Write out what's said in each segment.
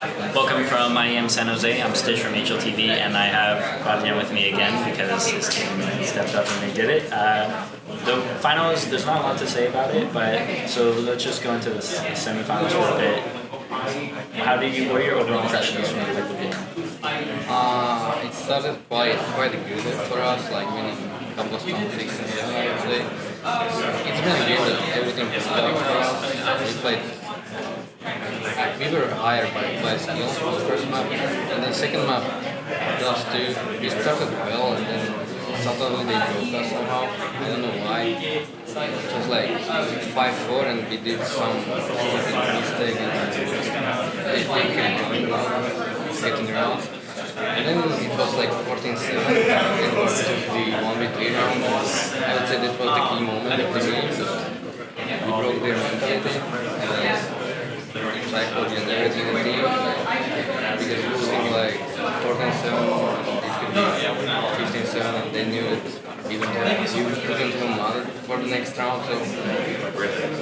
Welcome from IEM San Jose. I'm Stitch from HLTV, and I have GuardiaN with me again because his team stepped up and they did it. The finals, there's not a lot to say about it, but so let's just go into the semifinals for a bit. What are your overall impressions from the Liquid game? It started quite good for us, like winning a couple of stones, 6 and 7, I would say. It's been a game that everything was going for us. We were higher by skill for the first map, and then second map, those two, we started well, and then suddenly they broke us somehow. I don't know why. It was like 5-4, and we did some stupid mistake, and they kept going getting around. And then it was like 14-7, and we took the 1v3 round. I would say that was the key moment of the game, that we broke their mentality. Psychology and everything in the team, because losing like 14-7, it could be 15-7, and they knew that you couldn't have money for the next round, so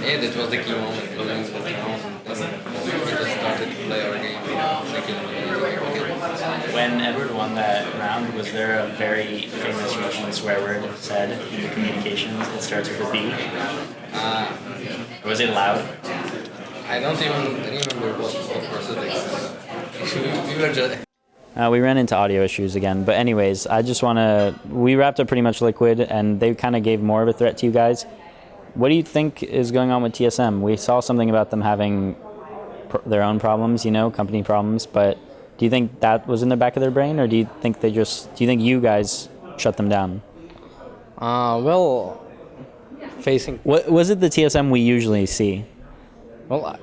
yeah, that was the key moment, losing that round, and we just started to play our game. When Edward won that round, was there a very famous Russian swear word said in the communications? It starts with a B. Was it loud? I don't even remember what percentage. We were just. We ran into audio issues again, but anyways, I just want to. We wrapped up pretty much Liquid, and they kind of gave more of a threat to you guys. What do you think is going on with TSM? We saw something about them having their own problems, company problems. But do you think that was in the back of their brain, or do you think do you think you guys shut them down? Facing. What was it the TSM we usually see? Well,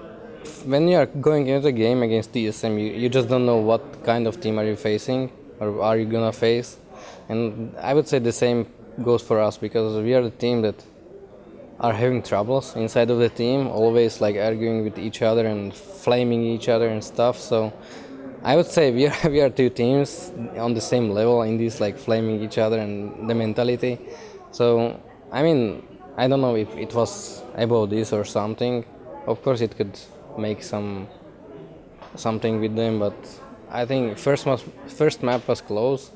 when you are going into the game against TSM, you just don't know what kind of team are you facing or are you gonna face. And I would say the same goes for us, because we are the team that are having troubles inside of the team, always like arguing with each other and flaming each other and stuff. So I would say we are two teams on the same level in this, like flaming each other and the mentality. So I mean, I don't know if it was about this or something. Of course, it could make something with them, but I think first map was close,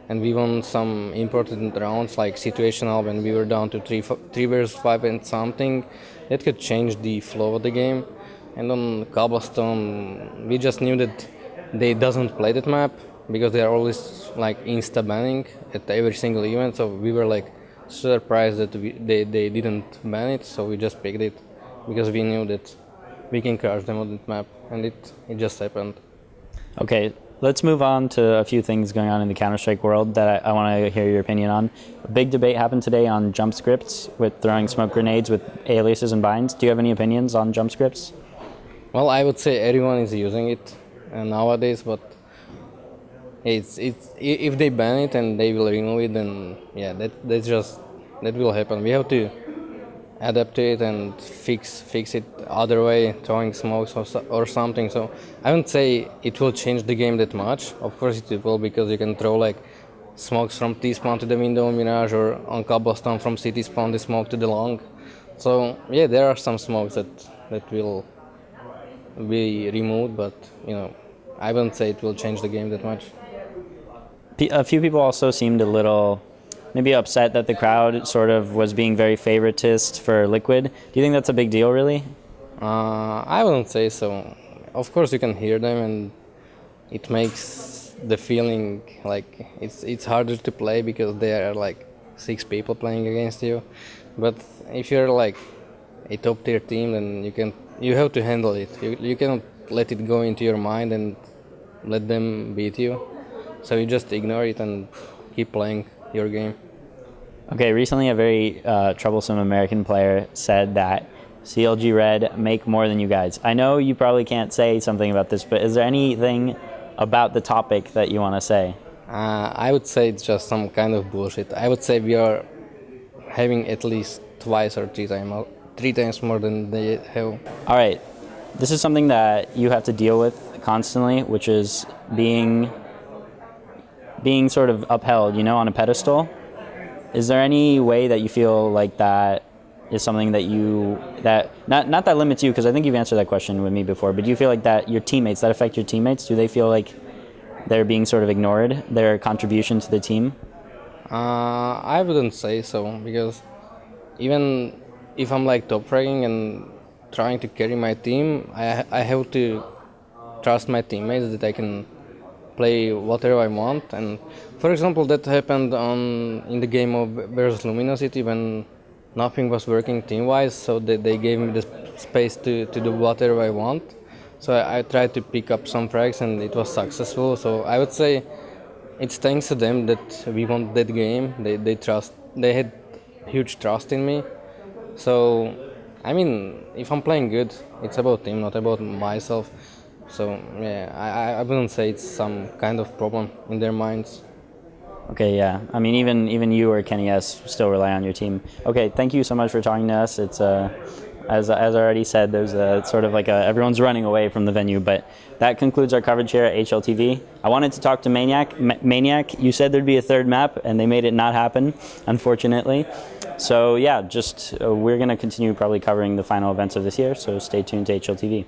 and we won some important rounds like situational when we were down to 3 versus 5 and something. That could change the flow of the game. And on Cobblestone, we just knew that they doesn't play that map because they are always like insta banning at every single event. So we were like surprised that they didn't ban it, so we just picked it, because we knew that we can crush them on that map, and it just happened. Okay, let's move on to a few things going on in the Counter-Strike world that I want to hear your opinion on. A big debate happened today on jump scripts with throwing smoke grenades with aliases and binds. Do you have any opinions on jump scripts? Well, I would say everyone is using it nowadays, but it's if they ban it and they will remove it, then yeah, that will happen. We have to adapt to it and fix it other way, throwing smokes or something. So I wouldn't say it will change the game that much. Of course it will, because you can throw like smokes from T-spawn to the window Mirage, or on Cobblestone from CT spawn the smoke to the long. So yeah, there are some smokes that will be removed, but I wouldn't say it will change the game that much. A few people also seemed a little maybe upset that the crowd sort of was being very favoritist for Liquid. Do you think that's a big deal, really? I wouldn't say so. Of course you can hear them, and it makes the feeling like it's harder to play because there are like 6 people playing against you. But if you're like a top tier team, then you have to handle it. You cannot let it go into your mind and let them beat you. So you just ignore it and keep playing your game. Okay, recently a very troublesome American player said that CLG Red make more than you guys. I know you probably can't say something about this, but is there anything about the topic that you want to say? I would say it's just some kind of bullshit. I would say we are having at least twice or three times more than they have. All right, this is something that you have to deal with constantly, which is being sort of upheld, on a pedestal. Is there any way that you feel like that is something that not that limits you, because I think you've answered that question with me before, but do you feel like that your teammates, that affect your teammates? Do they feel like they're being sort of ignored, their contribution to the team? I wouldn't say so, because even if I'm like top ranking and trying to carry my team, I have to trust my teammates that I can play whatever I want. And for example, that happened in the game of versus Luminosity when nothing was working team-wise, so they gave me the space to do whatever I want. So I tried to pick up some frags and it was successful. So I would say it's thanks to them that we won that game. They had huge trust in me. So I mean, if I'm playing good, it's about team, not about myself. So yeah, I wouldn't say it's some kind of problem in their minds. Okay, yeah. I mean, even you or Kenny S still rely on your team. Okay, thank you so much for talking to us. It's as I already said, there's a sort of like everyone's running away from the venue, but that concludes our coverage here at HLTV. I wanted to talk to Maniac. You said there'd be a third map, and they made it not happen, unfortunately. So yeah, just we're gonna continue probably covering the final events of this year. So stay tuned to HLTV.